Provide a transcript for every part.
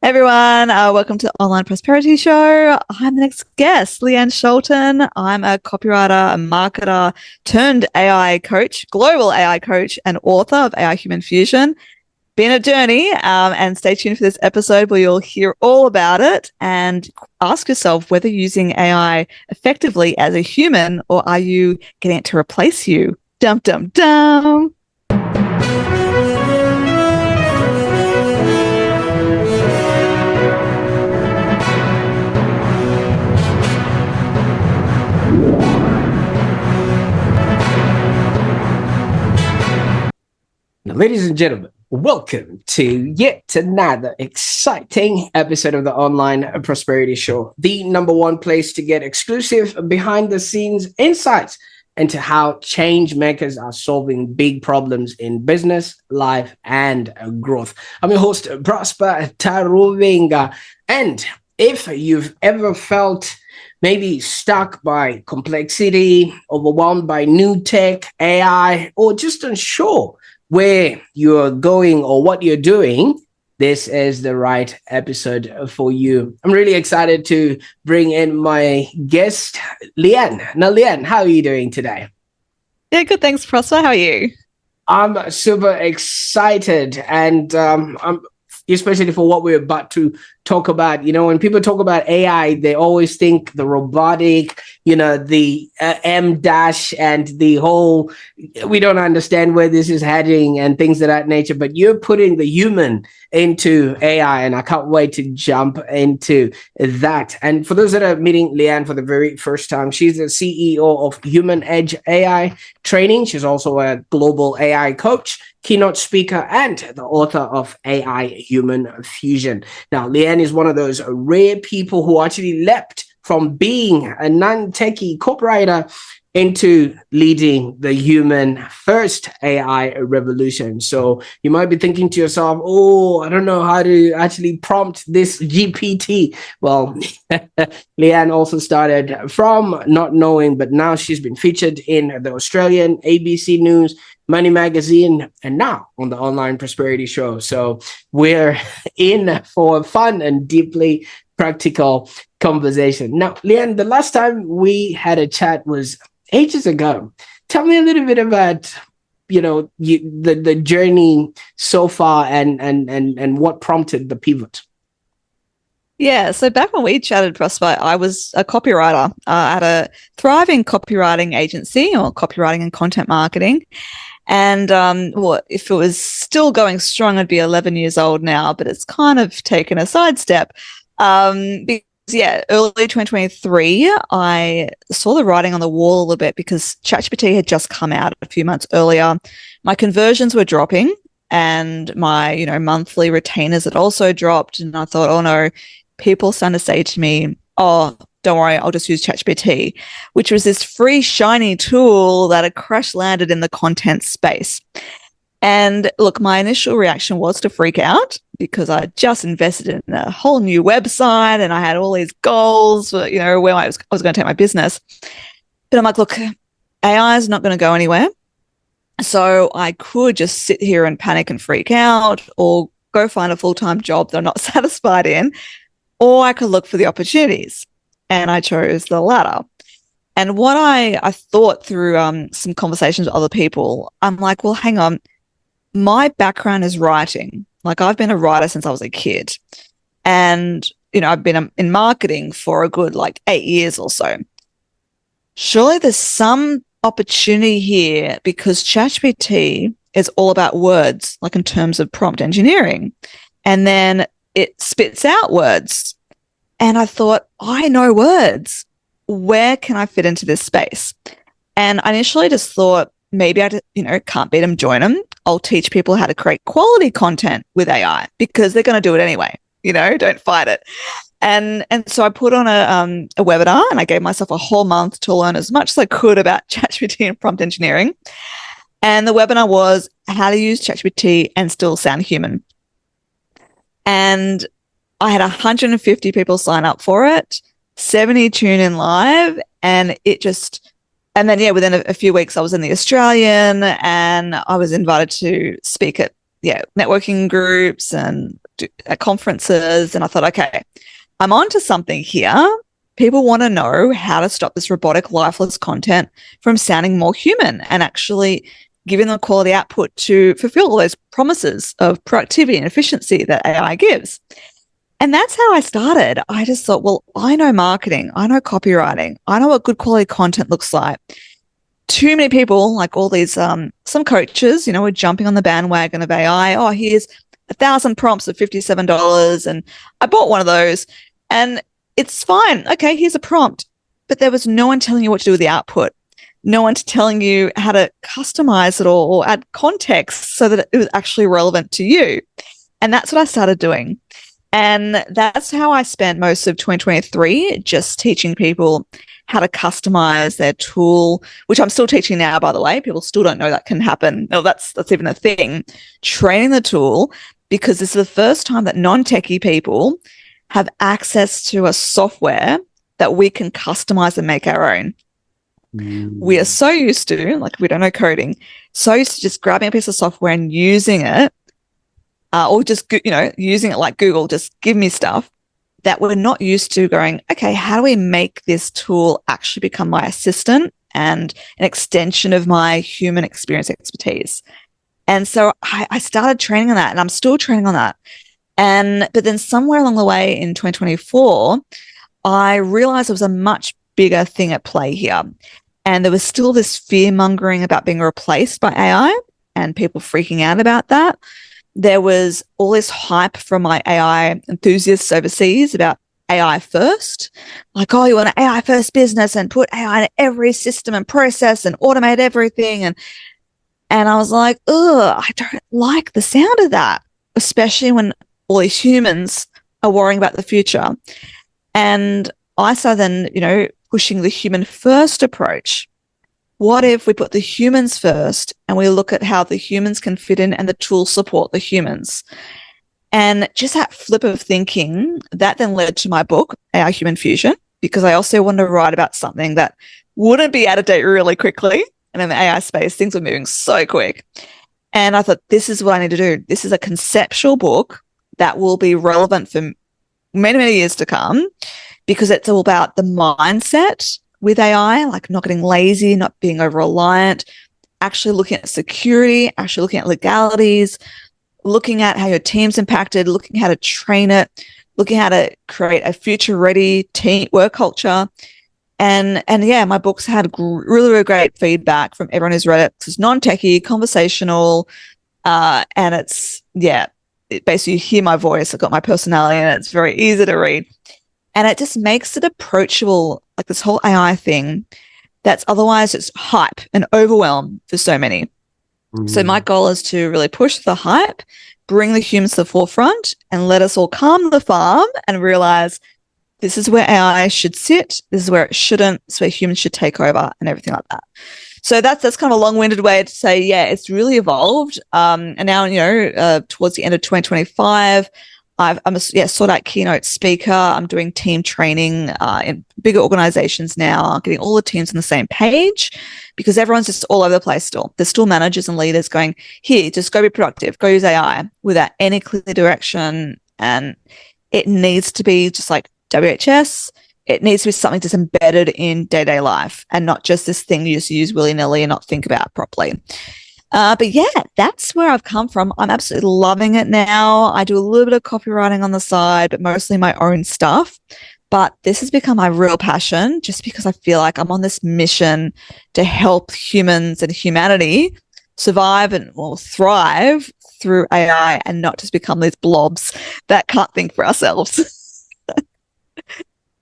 Everyone, welcome to the Online Prosperity Show. I'm the next guest, Leanne Shelton. I'm a copywriter, a marketer turned AI coach, global AI coach, and author of AI Human Fusion. Been a journey, and stay tuned for this episode where you'll hear all about it and ask yourself whether you're using AI effectively as a human or are you getting it to replace you? Dum, dum, dum. Now, ladies and gentlemen, welcome to yet another exciting episode of the Online Prosperity Show, the number one place to get exclusive behind the scenes insights into how change makers are solving big problems in business, life, and growth. I'm your host, Prosper Taruvinga. And if you've ever felt maybe stuck by complexity, overwhelmed by new tech, AI, or just unsure where you're going or what you're doing, this is the right episode for you. I'm really excited to bring in my guest, Leanne. Now, Leanne, how are you doing today? Yeah, good. Thanks, Prosper. How are you? I'm super excited, and I'm especially for what we're about to talk about. You know, when people talk about AI, they always think the robotic, the M.E.D.I.A and the whole, we don't understand where this is heading and things of that nature, but you're putting the human into AI, and I can't wait to jump into that. And for those that are meeting Leanne for the very first time, she's the CEO of HumanEdge AI training. She's also a global AI coach, keynote speaker, and the author of AI Human Fusion. Now, Leanne is one of those rare people who actually leapt from being a non-techie copywriter into leading the human first AI revolution. So you might be thinking to yourself, oh, I don't know how to actually prompt this GPT. Well, Leanne also started from not knowing, but now she's been featured in the Australian ABC News, Money Magazine, and now on the Online Prosperity Show. So we're in for a fun and deeply practical conversation. Now, Leanne, the last time we had a chat was ages ago. Tell me a little bit about, the journey so far and what prompted the pivot. Yeah, so back when we chatted, Prosper, I was a copywriter at a thriving copywriting agency or copywriting and content marketing. And if it was still going strong, I'd be 11 years old now, but it's kind of taken a sidestep. Because, early 2023, I saw the writing on the wall a little bit because ChatGPT had just come out a few months earlier. My conversions were dropping and my, monthly retainers had also dropped. And I thought, oh no, people starting to say to me, oh, don't worry, I'll just use ChatGPT, which was this free, shiny tool that had crash landed in the content space. And look, my initial reaction was to freak out because I just invested in a whole new website and I had all these goals, for, where I was going to take my business. But I'm like, look, AI is not going to go anywhere. So I could just sit here and panic and freak out or go find a full-time job that I'm not satisfied in, or I could look for the opportunities. And I chose the latter. And what I thought through some conversations with other people, I'm like, well, hang on. My background is writing. Like I've been a writer since I was a kid. And, I've been in marketing for a good 8 years or so. Surely there's some opportunity here because ChatGPT is all about words, like in terms of prompt engineering. And then it spits out words. And I thought, I know words. Where can I fit into this space? And I initially just thought, maybe I, can't beat them, join them. I'll teach people how to create quality content with AI because they're going to do it anyway. Don't fight it. And so I put on a webinar and I gave myself a whole month to learn as much as I could about ChatGPT and prompt engineering. And the webinar was how to use ChatGPT and still sound human. And I had 150 people sign up for it, 70 tune in live, and then within a few weeks I was in the Australian and I was invited to speak at networking groups and at conferences, and I thought, okay, I'm onto something here. People want to know how to stop this robotic, lifeless content from sounding more human and actually giving them quality output to fulfill all those promises of productivity and efficiency that AI gives. And that's how I started. I just thought, well, I know marketing, I know copywriting, I know what good quality content looks like. Too many people, like all these, some coaches, were jumping on the bandwagon of AI. Oh, here's 1,000 prompts at $57. And I bought one of those, and it's fine. Okay, here's a prompt. But there was no one telling you what to do with the output. No one telling you how to customize it or add context so that it was actually relevant to you. And that's what I started doing. And that's how I spent most of 2023, just teaching people how to customize their tool, which I'm still teaching now, by the way. People still don't know that can happen. No, that's even a thing. Training the tool, because this is the first time that non-techie people have access to a software that we can customize and make our own. We are so used to, like, we don't know coding, so used to just grabbing a piece of software and using it, or just, using it like Google, just give me stuff, that we're not used to going, okay, how do we make this tool actually become my assistant and an extension of my human experience expertise? And so I started training on that, and I'm still training on that. But then somewhere along the way in 2024, I realized there was a much bigger thing at play here. And there was still this fear mongering about being replaced by AI and people freaking out about that. There was all this hype from my AI enthusiasts overseas about AI first. Like, oh, you want an AI first business and put AI in every system and process and automate everything. And I was like, ugh, I don't like the sound of that, especially when all these humans are worrying about the future. And I started then, pushing the human first approach. What if we put the humans first and we look at how the humans can fit in and the tools support the humans? And just that flip of thinking, that then led to my book, AI Human Fusion, because I also wanted to write about something that wouldn't be out of date really quickly. And in the AI space, things were moving so quick. And I thought, this is what I need to do. This is a conceptual book that will be relevant for many, many years to come, because it's all about the mindset with AI, like not getting lazy, not being over-reliant, actually looking at security, actually looking at legalities, looking at how your team's impacted, looking how to train it, looking how to create a future-ready team work culture. And yeah, my books had really, really great feedback from everyone who's read it. It's non-techie, conversational, and it's, it basically you hear my voice. I've got my personality, and it's very easy to read. And it just makes it approachable, like this whole AI thing that's otherwise it's hype and overwhelm for so many. So my goal is to really push the hype, bring the humans to the forefront, and let us all calm the farm and realize this is where AI should sit, this is where it shouldn't, this is where humans should take over, and everything like that. So that's kind of a long-winded way to say, it's really evolved. And now, towards the end of 2025, I'm a sought out keynote speaker. I'm doing team training in bigger organizations now, getting all the teams on the same page, because everyone's just all over the place still. There's still managers and leaders going, here, just go be productive, go use AI without any clear direction. And it needs to be just like WHS. It needs to be something that's embedded in day-to-day life and not just this thing you just use willy-nilly and not think about properly. But that's where I've come from. I'm absolutely loving it now. I do a little bit of copywriting on the side, but mostly my own stuff. But this has become my real passion, just because I feel like I'm on this mission to help humans and humanity survive and thrive through AI, and not just become these blobs that can't think for ourselves.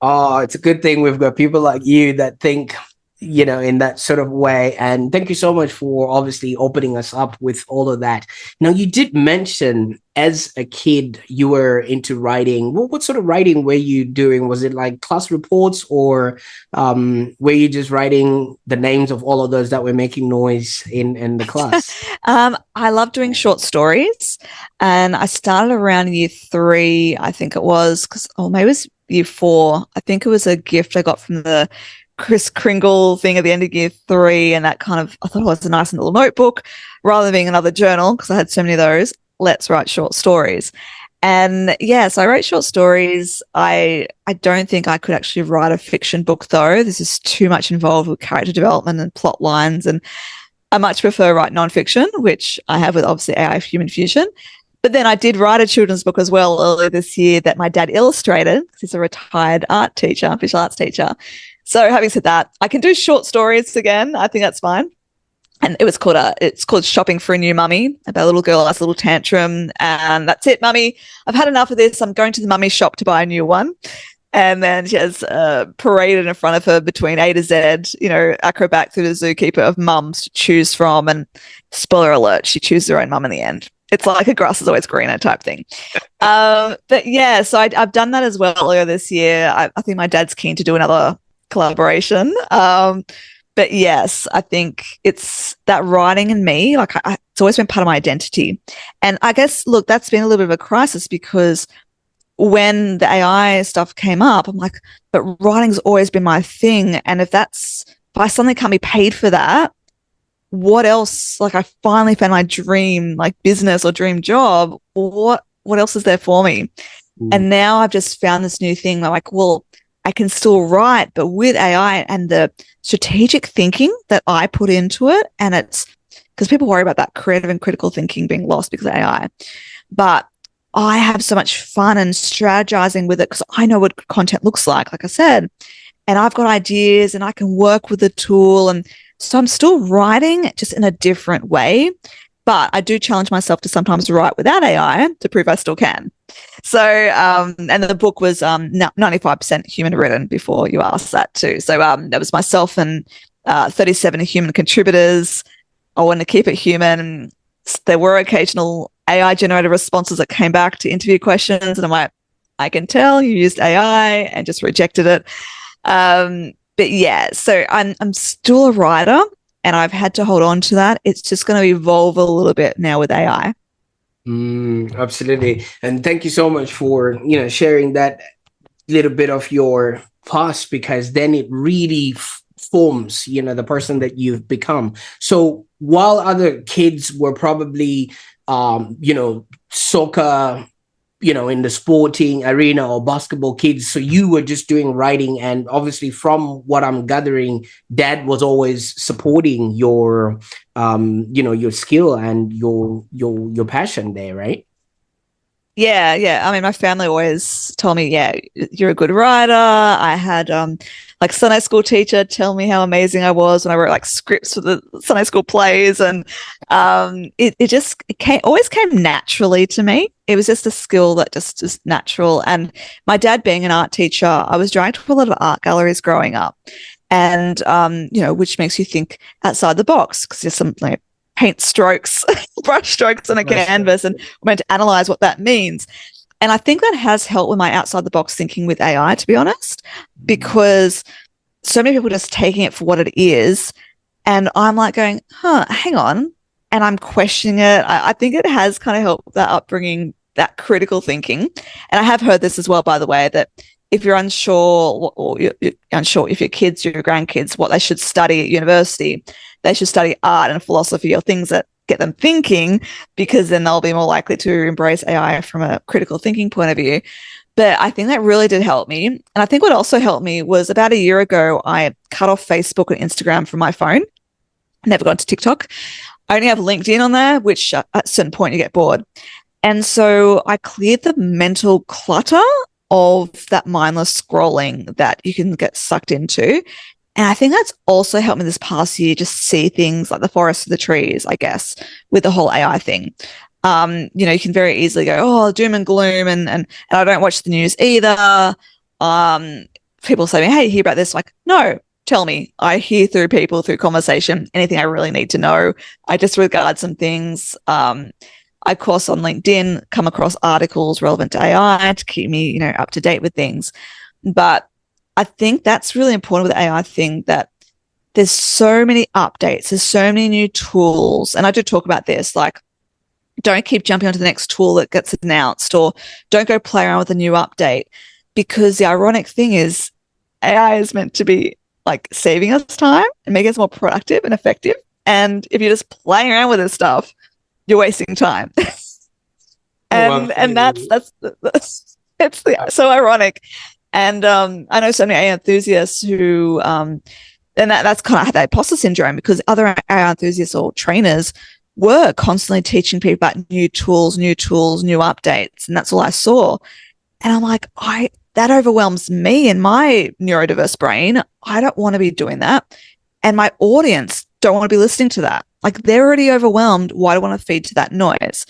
Oh, it's a good thing we've got people like you that think, in that sort of way. And thank you so much for obviously opening us up with all of that. Now, you did mention as a kid you were into writing. What sort of writing were you doing? Was it like class reports, or were you just writing the names of all of those that were making noise in the class? I love doing short stories, and I started around year 3, I think it was, maybe it was year 4. I think it was a gift I got from the Chris Kringle thing at the end of year 3, and that kind of, I thought it was a nice little notebook rather than being another journal, because I had so many of those. Let's write short stories. And yeah, so I wrote short stories. I don't think I could actually write a fiction book though. This is too much involved with character development and plot lines. And I much prefer write nonfiction, which I have with obviously AI Human Fusion. But then I did write a children's book as well earlier this year that my dad illustrated because he's a retired art teacher, visual arts teacher. So having said that, I can do short stories again. I think that's fine. And it's called Shopping for a New Mummy, about a little girl has a little tantrum and that's it, mummy. I've had enough of this. I'm going to the mummy shop to buy a new one. And then she has paraded in front of her between A to Z, acrobat through the zookeeper of mums to choose from. And spoiler alert, she chooses her own mum in the end. It's like a grass is always greener type thing. But yeah, so I've done that as well earlier this year. I think my dad's keen to do another collaboration. But yes, I think it's that writing in me, like it's always been part of my identity. And I guess, look, that's been a little bit of a crisis because when the AI stuff came up, I'm like, but writing's always been my thing. And if I suddenly can't be paid for that, what else? Like I finally found my dream, like business or dream job. What else is there for me? And now I've just found this new thing. I'm like, well, I can still write, but with AI and the strategic thinking that I put into it, and it's because people worry about that creative and critical thinking being lost because of AI. But I have so much fun and strategizing with it because I know what content looks like I said, and I've got ideas and I can work with the tool. And so I'm still writing just in a different way, but I do challenge myself to sometimes write without AI to prove I still can. So, and the book was 95% human written before you asked that too. So that was myself and 37 human contributors. I wanted to keep it human. There were occasional AI generated responses that came back to interview questions. And I'm like, I can tell you used AI and just rejected it. But yeah, so I'm still a writer and I've had to hold on to that. It's just going to evolve a little bit now with AI. Absolutely. And thank you so much for, sharing that little bit of your past, because then it really forms, the person that you've become. So while other kids were probably, soccer, in the sporting arena or basketball kids, so you were just doing writing. And obviously from what I'm gathering, dad was always supporting your your skill and your passion there, right? Yeah. I mean, my family always told me, yeah, you're a good writer. I had like Sunday school teacher tell me how amazing I was when I wrote like scripts for the Sunday school plays, and it always came naturally to me. It was just a skill that just is natural. And my dad being an art teacher, I was dragged to a lot of art galleries growing up, and which makes you think outside the box because there's some like paint strokes, brush strokes on a canvas, and we're meant to analyze what that means. And I think that has helped with my outside the box thinking with AI, to be honest, because so many people are just taking it for what it is. And I'm like going, hang on. And I'm questioning it. I think it has kind of helped that upbringing, that critical thinking. And I have heard this as well, by the way, that if you're unsure or you're unsure if your kids, your grandkids, what they should study at university, they should study art and philosophy or things that get them thinking, because then they'll be more likely to embrace AI from a critical thinking point of view. But I think that really did help me. And I think what also helped me was about a year ago, I cut off Facebook and Instagram from my phone. Never gone to TikTok. I only have LinkedIn on there, which at a certain point you get bored. And so I cleared the mental clutter of that mindless scrolling that you can get sucked into. And I think that's also helped me this past year just see things like the forest for the trees, I guess, with the whole AI thing. You can very easily go, oh, doom and gloom, and I don't watch the news either. People say to me, hey, hear about this? Like, no, tell me. I hear through people, through conversation, anything I really need to know. I disregard some things. I course on LinkedIn, come across articles relevant to AI to keep me, up to date with things. But I think that's really important with the AI thing, that there's so many updates, there's so many new tools. And I do talk about this, like, don't keep jumping onto the next tool that gets announced, or don't go play around with a new update, because the ironic thing is AI is meant to be like saving us time and making us more productive and effective. And if you're just playing around with this stuff, you're wasting time. Well, and that's it's so ironic. And I know so many AI enthusiasts who and that's kind of that imposter syndrome, because other AI enthusiasts or trainers were constantly teaching people about new tools, new updates, and that's all I saw. And I'm like, that overwhelms me in my neurodiverse brain. I don't want to be doing that, and my audience don't want to be listening to that. Like, they're already overwhelmed. Why do I want to feed to that noise?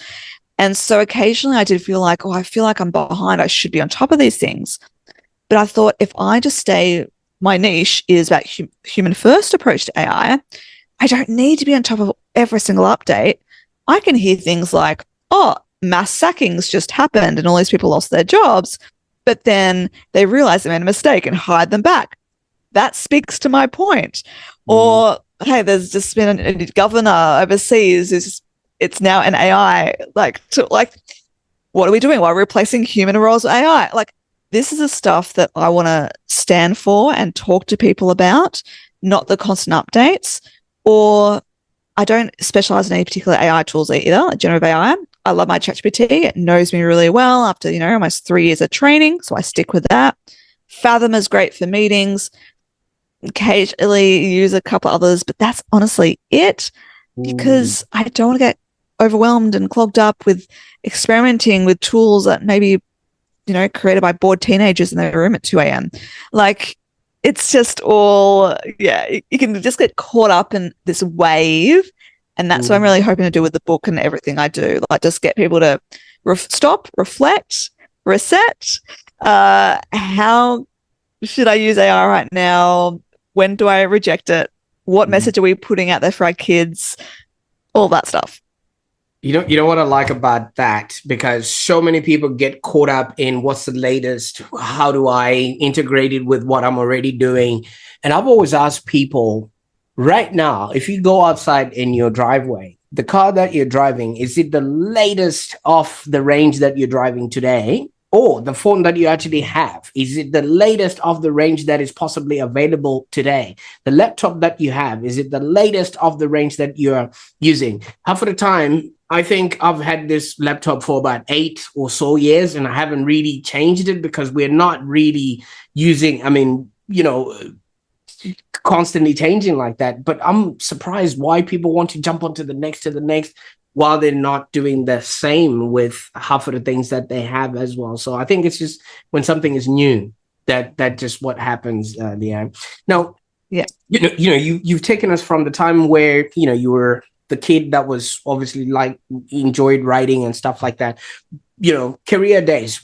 And so occasionally I did feel like, I feel like I'm behind. I should be on top of these things. But I thought, if I just stay, my niche is about human first approach to AI. I don't need to be on top of every single update. I can hear things like, oh, mass sackings just happened and all these people lost their jobs, but then they realize they made a mistake and hide them back. That speaks to my point. Or, hey, there's just been a governor overseas who's it's now an AI. Like, what are we doing? Why are we replacing human roles with AI? Like, this is the stuff that I want to stand for and talk to people about, not the constant updates. Or I don't specialize in any particular AI tools either, like generative AI. I love my ChatGPT. It knows me really well after, almost 3 years of training. So I stick with that. Fathom is great for meetings. Occasionally use a couple others, but that's honestly it, because I don't want to get overwhelmed and clogged up with experimenting with tools that maybe, created by bored teenagers in their room at 2 a.m. Like, it's just all, you can just get caught up in this wave. And that's what I'm really hoping to do with the book and everything I do. Like, just get people to stop, reflect, reset. How should I use AI right now? When do I reject it? What message are we putting out there for our kids? All that stuff. You know what I like about that? Because so many people get caught up in what's the latest, how do I integrate it with what I'm already doing? And I've always asked people, right now, if you go outside in your driveway, the car that you're driving, is it the latest of the range that you're driving today? Or the phone that you actually have, is it the latest of the range that is possibly available today? The laptop that you have, is it the latest of the range that you're using? Half of the time, I think I've had this laptop for about 8 or so years, and I haven't really changed it because we're not really using, constantly changing like that. But I'm surprised why people want to jump onto the next while they're not doing the same with half of the things that they have as well. So I think it's just when something is new, that just what happens, Leanne. Now, you've taken us from the time where, you were the kid that was obviously enjoyed writing and stuff like that. Career days,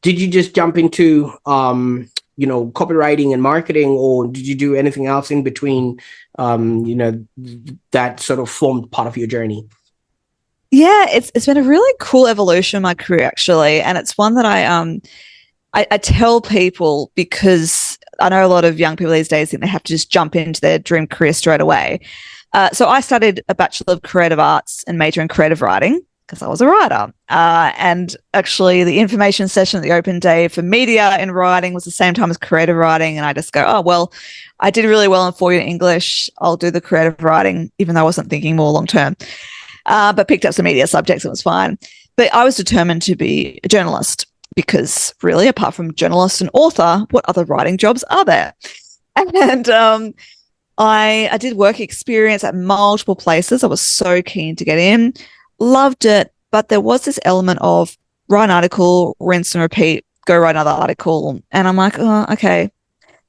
did you just jump into, copywriting and marketing, or did you do anything else in between, that sort of formed part of your journey? Yeah, it's been a really cool evolution in my career, actually. And it's one that I tell people, because I know a lot of young people these days think they have to just jump into their dream career straight away. So I studied a Bachelor of Creative Arts and major in creative writing because I was a writer. And actually the information session at the open day for media in writing was the same time as creative writing. And I just go, oh, well, I did really well in 4-year English. I'll do the creative writing, even though I wasn't thinking more long term. But picked up some media subjects and it was fine. But I was determined to be a journalist, because really, apart from journalist and author, what other writing jobs are there? And I did work experience at multiple places. I was so keen to get in, loved it. But there was this element of write an article, rinse and repeat, go write another article. And I'm like, oh, okay,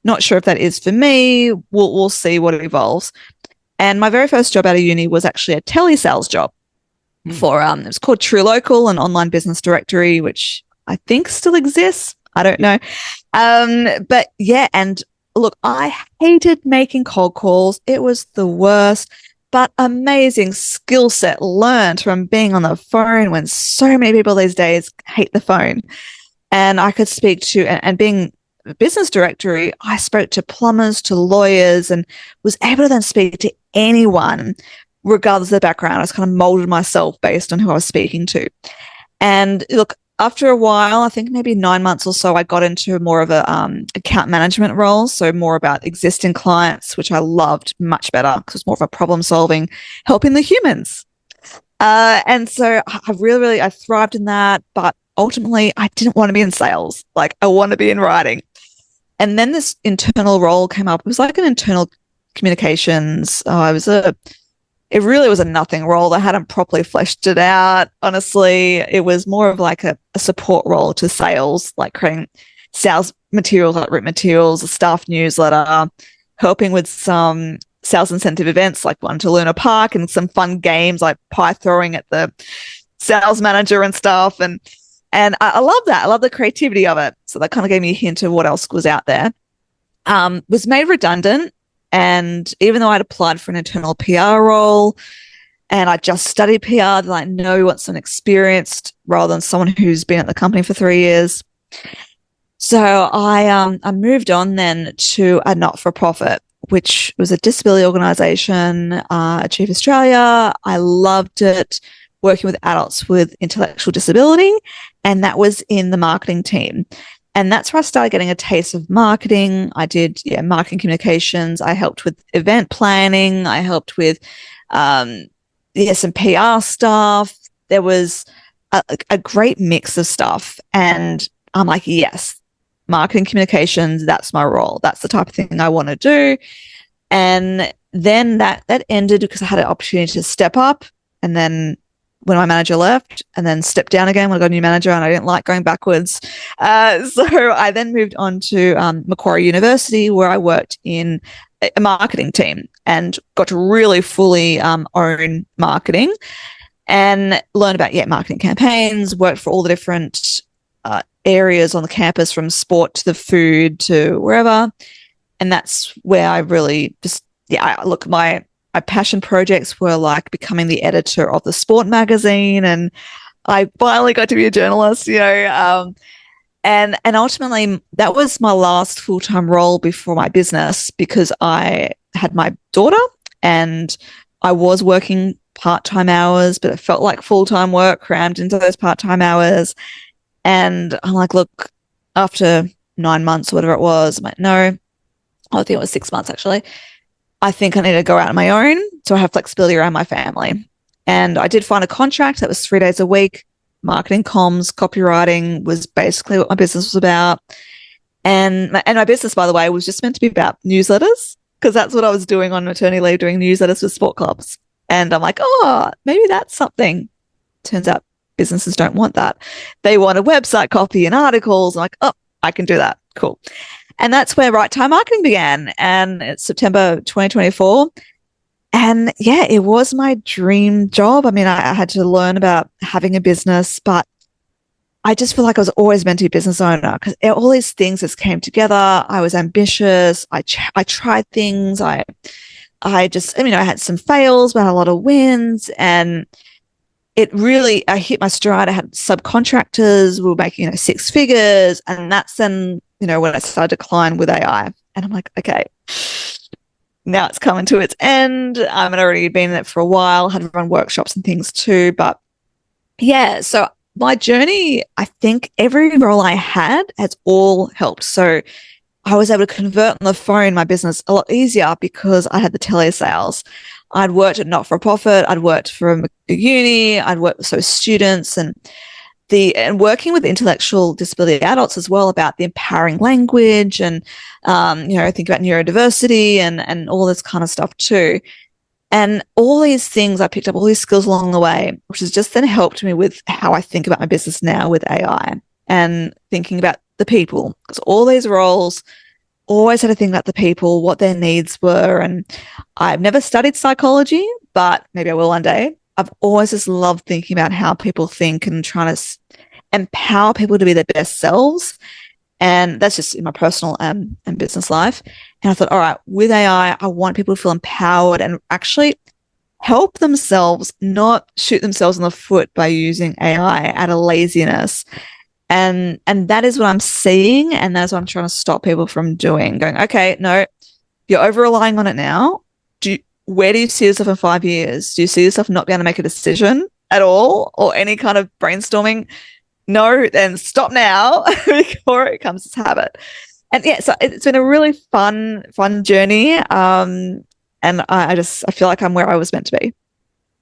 not sure if that is for me. We'll see what evolves. And my very first job out of uni was actually a telesales job for, it was called True Local, an online business directory, which I think still exists. I don't know. But yeah, and look, I hated making cold calls. It was the worst, but amazing skill set learned from being on the phone when so many people these days hate the phone. And I could speak to, and being a business directory, I spoke to plumbers, to lawyers, and was able to then speak to anyone, regardless of their background. I just kind of molded myself based on who I was speaking to. And look, after a while, I think maybe 9 months or so, I got into more of a account management role. So more about existing clients, which I loved much better because it's more of a problem solving, helping the humans. And so I really, I thrived in that, but ultimately I didn't want to be in sales. Like I want to be in writing. And then this internal role came up. It was like an internal communications. It really was a nothing role. They hadn't properly fleshed it out. Honestly, it was more of like a support role to sales, like creating sales materials, like written materials, a staff newsletter, helping with some sales incentive events like one to Luna Park and some fun games like pie throwing at the sales manager and stuff. And I love that. I love the creativity of it. So that kind of gave me a hint of what else was out there. Was made redundant. And even though I'd applied for an internal PR role and I just studied PR, they're like, no, we want someone experienced rather than someone who's been at the company for 3 years. So I moved on then to a not-for-profit, which was a disability organisation, Achieve Australia. I loved it, working with adults with intellectual disability, and that was in the marketing team. And that's where I started getting a taste of marketing. I did marketing communications. I helped with event planning. I helped with some PR stuff. There was a great mix of stuff. And I'm like, yes, marketing communications, that's my role. That's the type of thing I want to do. And then that ended because I had an opportunity to step up, and then when my manager left, and then stepped down again when I got a new manager, and I didn't like going backwards. So I then moved on to Macquarie University, where I worked in a marketing team and got to really fully own marketing and learn about marketing campaigns, worked for all the different areas on the campus, from sport to the food to wherever. And that's where I really just, my passion projects were like becoming the editor of the sport magazine. And I finally got to be a journalist, and ultimately that was my last full-time role before my business, because I had my daughter and I was working part-time hours, but it felt like full-time work crammed into those part-time hours. And I'm like, look, after 9 months or whatever it was, I'm like, no, I think it was 6 months actually. I think I need to go out on my own so I have flexibility around my family. And I did find a contract that was 3 days a week. Marketing, comms, copywriting was basically what my business was about. And my business, by the way, was just meant to be about newsletters, because that's what I was doing on maternity leave, doing newsletters with sport clubs. And I'm like, oh, maybe that's something. Turns out businesses don't want that. They want a website copy and articles. I'm like, oh, I can do that. Cool. And that's where Right Time Marketing began. And it's September 2024. And it was my dream job. I mean, I had to learn about having a business, but I just feel like I was always meant to be a business owner, because all these things just came together. I was ambitious. I tried things. I just, I had some fails, but I had a lot of wins. And I hit my stride. I had subcontractors. We were making, 6 figures. And that's then, when I started to decline with AI. And I'm like, okay, now it's coming to its end. I'd already been in it for a while, had run workshops and things too. But so my journey, I think every role I had has all helped. So I was able to convert on the phone my business a lot easier because I had the telesales. I'd worked at not-for-profit. I'd worked for a uni. I'd worked with students and working with intellectual disability adults as well, about the empowering language and, think about neurodiversity and all this kind of stuff too. And all these things, I picked up all these skills along the way, which has just then helped me with how I think about my business now with AI and thinking about the people, because all these roles always had to think about the people, what their needs were. And I've never studied psychology, but maybe I will one day. I've always just loved thinking about how people think and trying to empower people to be their best selves. And that's just in my personal and business life. And I thought, all right, with AI, I want people to feel empowered and actually help themselves, not shoot themselves in the foot by using AI out of laziness. And that is what I'm seeing. And that's what I'm trying to stop people from doing. Going, okay, no, you're over relying on it now. Where do you see yourself in 5 years? Do you see yourself not being able to make a decision at all or any kind of brainstorming? No, then stop now before it becomes this habit. And so it's been a really fun journey. And I feel like I'm where I was meant to be.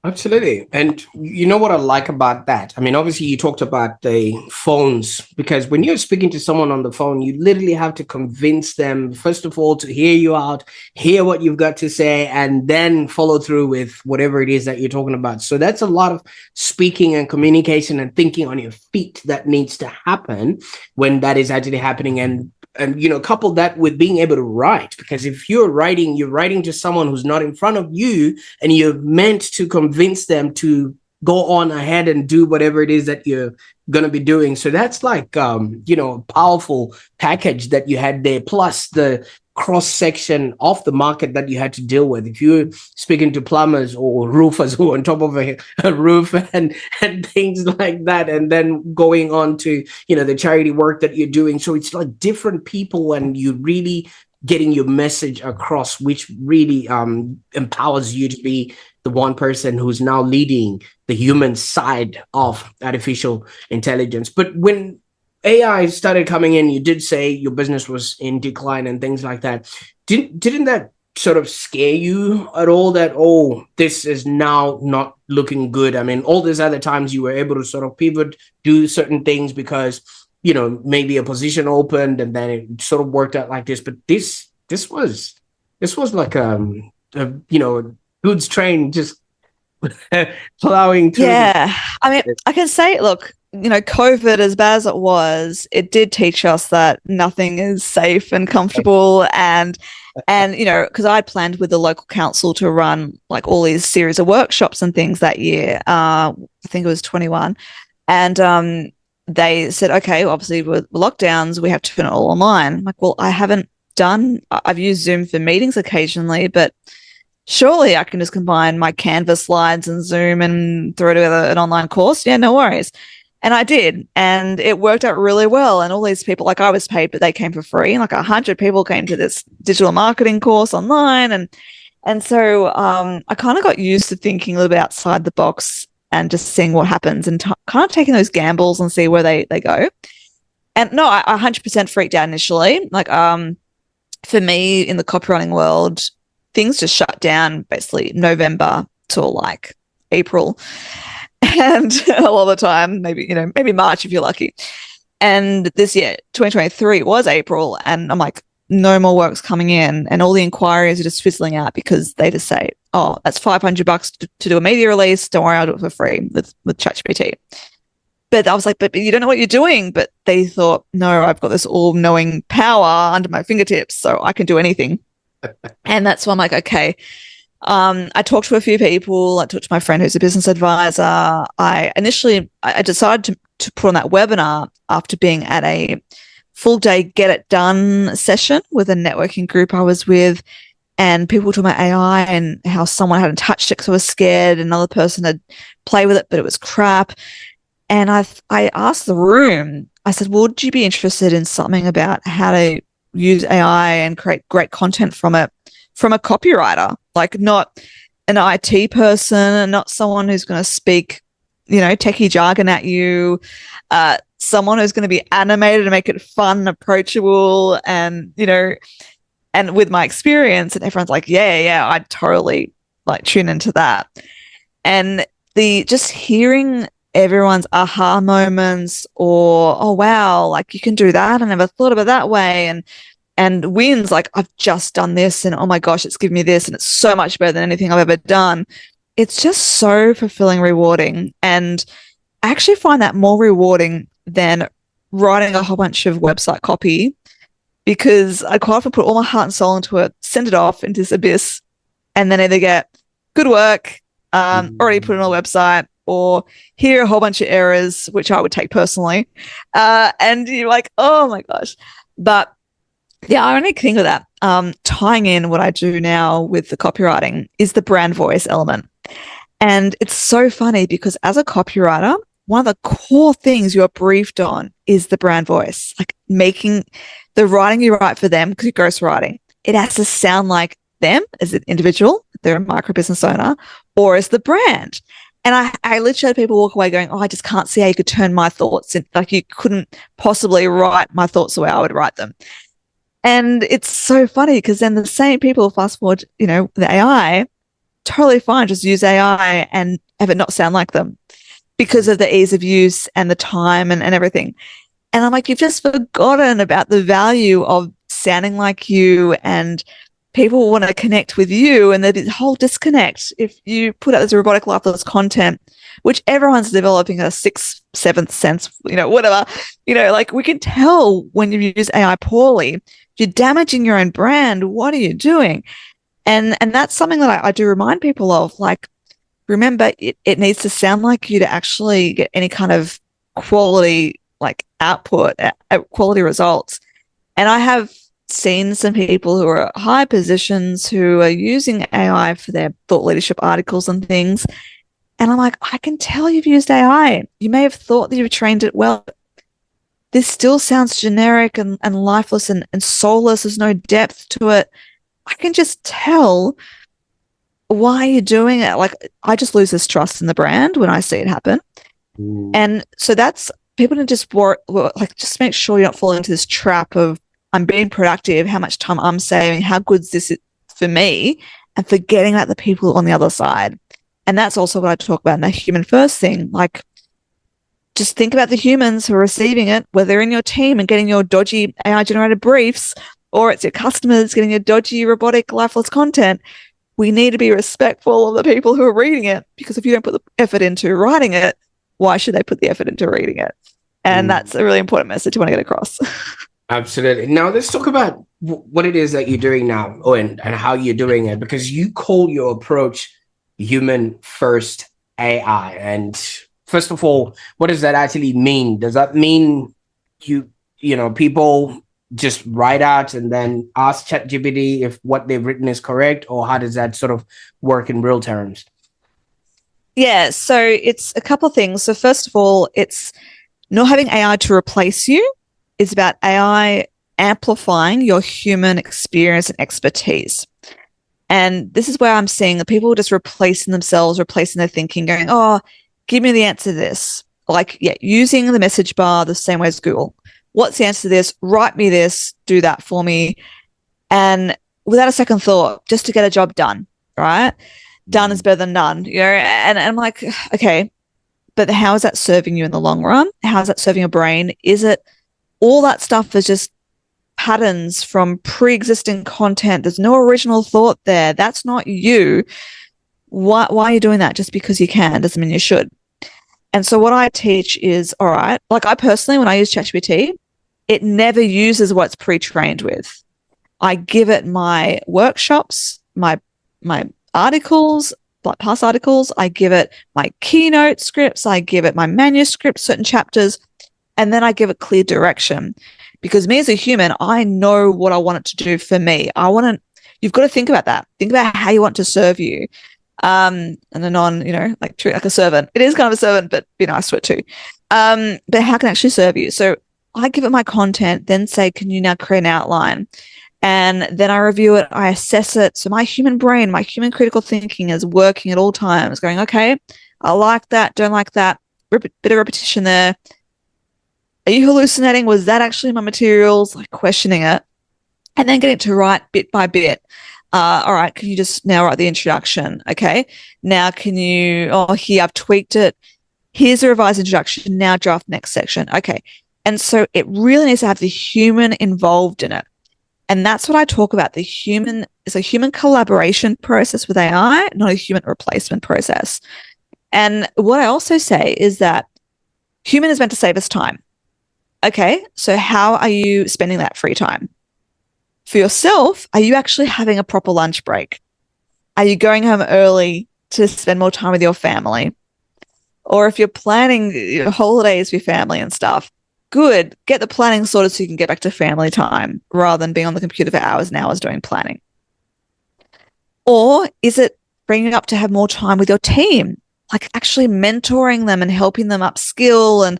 Absolutely. And you know what I like about that? I mean, obviously, you talked about the phones, because when you're speaking to someone on the phone, you literally have to convince them, first of all, to hear you out, hear what you've got to say, and then follow through with whatever it is that you're talking about. So that's a lot of speaking and communication and thinking on your feet that needs to happen when that is actually happening. And couple that with being able to write, because if you're writing to someone who's not in front of you, and you're meant to convince them to go on ahead and do whatever it is that you're going to be doing. So that's like powerful package that you had there, plus the cross section of the market that you had to deal with. If you're speaking to plumbers or roofers who are on top of a roof and things like that, and then going on to the charity work that you're doing, so it's like different people, and you really getting your message across, which really empowers you to be the one person who's now leading the human side of artificial intelligence. But when AI started coming in, you did say your business was in decline and things like that. Didn't that sort of scare you at all, that, oh, this is now not looking good? I mean, all these other times you were able to sort of pivot, do certain things because, maybe a position opened and then it sort of worked out like this. But this was like goods train just plowing through. Yeah. I mean, I can say, look, COVID, as bad as it was, it did teach us that nothing is safe and comfortable. And because I'd planned with the local council to run like all these series of workshops and things that year. I think it was 21. And they said, okay, obviously with lockdowns, we have to turn it all online. I'm like, well, I've used Zoom for meetings occasionally, but surely I can just combine my Canva slides and Zoom and throw together an online course. Yeah, no worries. And I did. And it worked out really well. And all these people, like I was paid, but they came for free. And like 100 people came to this digital marketing course online. And so I kind of got used to thinking a little bit outside the box and just seeing what happens and kind of taking those gambles and see where they go. And no, I 100% freaked out initially. Like for me in the copywriting world, things just shut down basically November till like April. And a lot of the time, maybe March if you're lucky. And this year, 2023, it was April. And I'm like, no more work's coming in. And all the inquiries are just fizzling out because they just say, oh, that's $500 to do a media release. Don't worry, I'll do it for free with ChatGPT. But I was like, but you don't know what you're doing. But they thought, no, I've got this all-knowing power under my fingertips, so I can do anything. And that's why I'm like, okay. I talked to a few people. I talked to my friend who's a business advisor. I decided to put on that webinar after being at a full day get it done session with a networking group I was with, and people were talking about AI and how someone hadn't touched it because I was scared. Another person had played with it, but it was crap. And I asked the room, I said, well, would you be interested in something about how to use AI and create great content from it, from a copywriter, like not an IT person, not someone who's going to speak, techie jargon at you, someone who's going to be animated and make it fun and approachable, and with my experience. And everyone's like, yeah, I'd totally like tune into that. And just hearing everyone's aha moments, or, oh, wow, like you can do that. I never thought of it that way. And wins, like I've just done this and oh my gosh, it's given me this and it's so much better than anything I've ever done. It's just so fulfilling, rewarding. And I actually find that more rewarding than writing a whole bunch of website copy, because I quite often put all my heart and soul into it, send it off into this abyss, and then either get good work, already put it on a website, or hear a whole bunch of errors, which I would take personally. And you're like, oh my gosh. But the ironic thing with that, tying in what I do now with the copywriting, is the brand voice element. And it's so funny because as a copywriter, one of the core things you're briefed on is the brand voice, like making the writing you write for them, because you're ghostwriting, it has to sound like them as an individual, they're a micro business owner, or as the brand. And I literally had people walk away going, oh, I just can't see how you could turn my thoughts in, like you couldn't possibly write my thoughts the way I would write them. And it's so funny because then the same people, fast forward, the AI, totally fine. Just use AI and have it not sound like them because of the ease of use and the time and everything. And I'm like, you've just forgotten about the value of sounding like you, and people want to connect with you, and there's this whole disconnect if you put out this robotic, lifeless content, which everyone's developing a sixth, seventh sense, whatever. Like, we can tell when you use AI poorly. You're damaging your own brand. What are you doing? And that's something that I do remind people of. Like, remember, it needs to sound like you to actually get any kind of quality, like, output, quality results. And I have seen some people who are at high positions who are using AI for their thought leadership articles and things. And I'm like, I can tell you've used AI. You may have thought that you've trained it well. This still sounds generic and lifeless and soulless. There's no depth to it. I can just tell why you're doing it. Like, I just lose this trust in the brand when I see it happen. And so that's, people to just just make sure you don't fall into this trap of, I'm being productive, how much time I'm saving, how good is this for me, and forgetting about the people on the other side. And that's also what I talk about in the human first thing. Like, just think about the humans who are receiving it, whether they're in your team and getting your dodgy AI generated briefs, or it's your customers getting your dodgy, robotic, lifeless content. We need to be respectful of the people who are reading it, because if you don't put the effort into writing it, why should they put the effort into reading it? And that's a really important message you want to get across. Absolutely. Now let's talk about what it is that you're doing now, and how you're doing it, because you call your approach human first AI. And first of all, what does that actually mean? Does that mean people just write out and then ask ChatGPT if what they've written is correct, or how does that sort of work in real terms? Yeah, so it's a couple of things. So first of all, it's not having AI to replace you. It's about AI amplifying your human experience and expertise. And this is where I'm seeing that people are just replacing themselves, replacing their thinking, going, oh, give me the answer to this. Like, yeah, using the message bar the same way as Google. What's the answer to this? Write me this, do that for me. And without a second thought, just to get a job done, right? Done is better than none, and I'm like, okay, but how is that serving you in the long run? How is that serving your brain? Is it all that stuff is just patterns from pre-existing content? There's no original thought there. That's not you. Why are you doing that? Just because you can doesn't mean you should. And so what I teach is, all right, like, I personally, when I use ChatGPT, it never uses what's pre-trained with. I give it my workshops, my articles, like past articles. I give it my keynote scripts. I give it my manuscript, certain chapters, and then I give it clear direction. Because me as a human, I know what I want it to do for me. You've got to think about that. Think about how you want to serve you. And a treat like a servant. It is kind of a servant, but be nice to it too. But how can it actually serve you? So I give it my content, then say, can you now create an outline? And then I review it, I assess it. So my human brain, my human critical thinking is working at all times, going, okay, I like that, don't like that, bit of repetition there. Are you hallucinating? Was that actually my materials? Like, questioning it. And then getting to write bit by bit. All right, can you just now write the introduction? Okay, now here, I've tweaked it. Here's a revised introduction. Now draft next section. Okay. And so it really needs to have the human involved in it. And that's what I talk about. It's a human collaboration process with AI, not a human replacement process. And what I also say is that human is meant to save us time. Okay, so how are you spending that free time? For yourself, are you actually having a proper lunch break? Are you going home early to spend more time with your family? Or if you're planning your holidays with your family and stuff, good, get the planning sorted so you can get back to family time rather than being on the computer for hours and hours doing planning. Or is it bringing up to have more time with your team, like actually mentoring them and helping them upskill and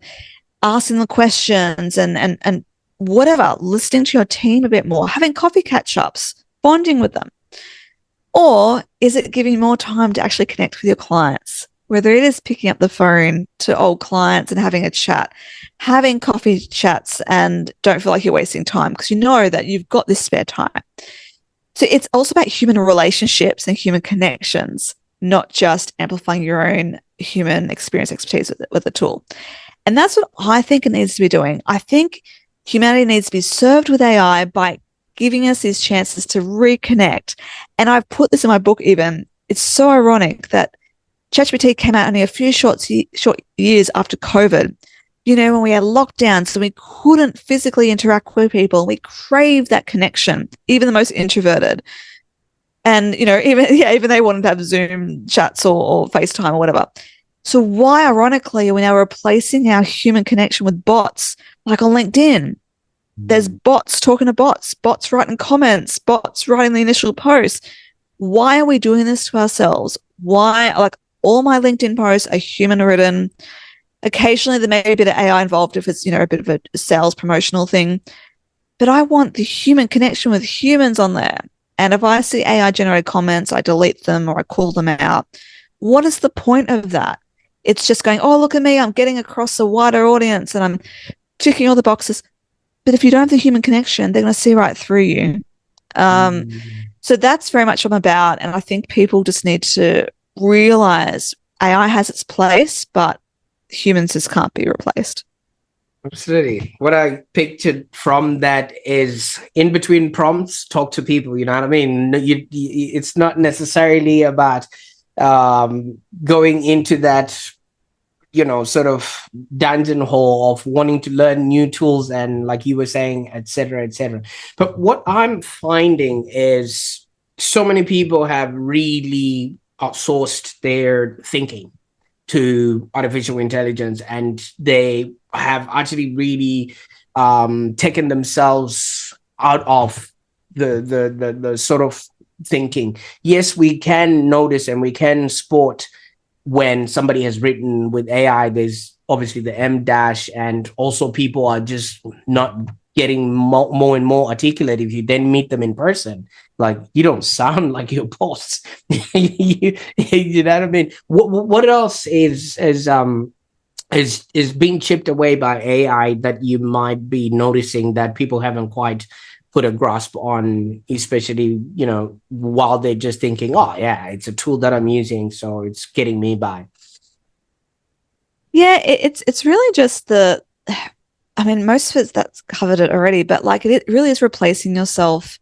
asking the questions and whatever, listening to your team a bit more, having coffee catch-ups, bonding with them? Or is it giving more time to actually connect with your clients, whether it is picking up the phone to old clients and having a chat, having coffee chats, and don't feel like you're wasting time because you know that you've got this spare time? So it's also about human relationships and human connections, not just amplifying your own human experience expertise with a tool. And that's what I think it needs to be doing. I think humanity needs to be served with AI by giving us these chances to reconnect. And I've put this in my book even. It's so ironic that ChatGPT came out only a few short years after COVID. You know, when we had lockdowns, so we couldn't physically interact with people. We craved that connection, even the most introverted. And, you know, even they wanted to have Zoom chats or FaceTime or whatever. So why, ironically, are we now replacing our human connection with bots, like on LinkedIn? There's bots talking to bots writing comments, bots writing the initial post. Why are we doing this to ourselves? Why, like, all my LinkedIn posts are human written. Occasionally there may be a bit of AI involved if it's, you know, a bit of a sales promotional thing. But I want the human connection with humans on there. And if I see AI generated comments, I delete them or I call them out. What is the point of that? It's just going, oh, look at me, I'm getting across a wider audience and I'm ticking all the boxes. But if you don't have the human connection, they're going to see right through you. So that's very much what I'm about. And I think people just need to realize AI has its place, but humans just can't be replaced. Absolutely. What I pictured from that is, in between prompts, talk to people. You know what I mean? It's not necessarily about going into that, you know, sort of dungeon hole of wanting to learn new tools and, like you were saying, et cetera, et cetera. But what I'm finding is so many people have really outsourced their thinking to artificial intelligence, and they have actually really taken themselves out of the sort of thinking. Yes, we can notice and we can spot when somebody has written with AI. There's obviously the M.E.D.I.A, and also people are just not getting more and more articulate. If you then meet them in person, like, you don't sound like your boss. you know what I mean? What else is being chipped away by AI that you might be noticing that people haven't quite put a grasp on, especially, you know, while they're just thinking, oh yeah, it's a tool that I'm using, so it's getting me by? Yeah, it's really just I mean, most of that's covered it already, but like it really is replacing yourself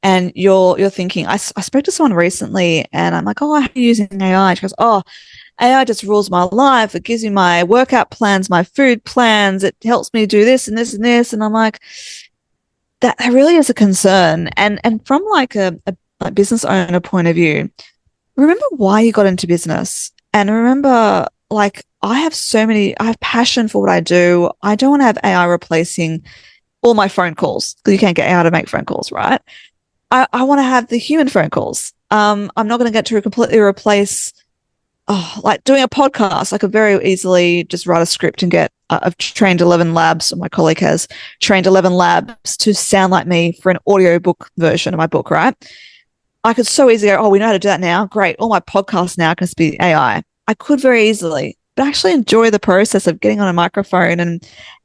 and your thinking. I spoke to someone recently and I'm like, oh, how are you using AI? She goes, oh, AI just rules my life. It gives me my workout plans, my food plans. It helps me do this and this and this. And I'm like, that really is a concern. And from like a business owner point of view, remember why you got into business, and remember, like, I have passion for what I do. I don't want to have AI replacing all my phone calls, because you can't get AI to make phone calls, right? I want to have the human phone calls. I'm not going to get to completely replace, like doing a podcast. I could very easily just write a script and get, I've trained 11 labs, or my colleague has trained 11 labs to sound like me for an audiobook version of my book, right? I could so easily go, oh, we know how to do that now. Great. All my podcasts now can be AI. I could very easily, but actually enjoy the process of getting on a microphone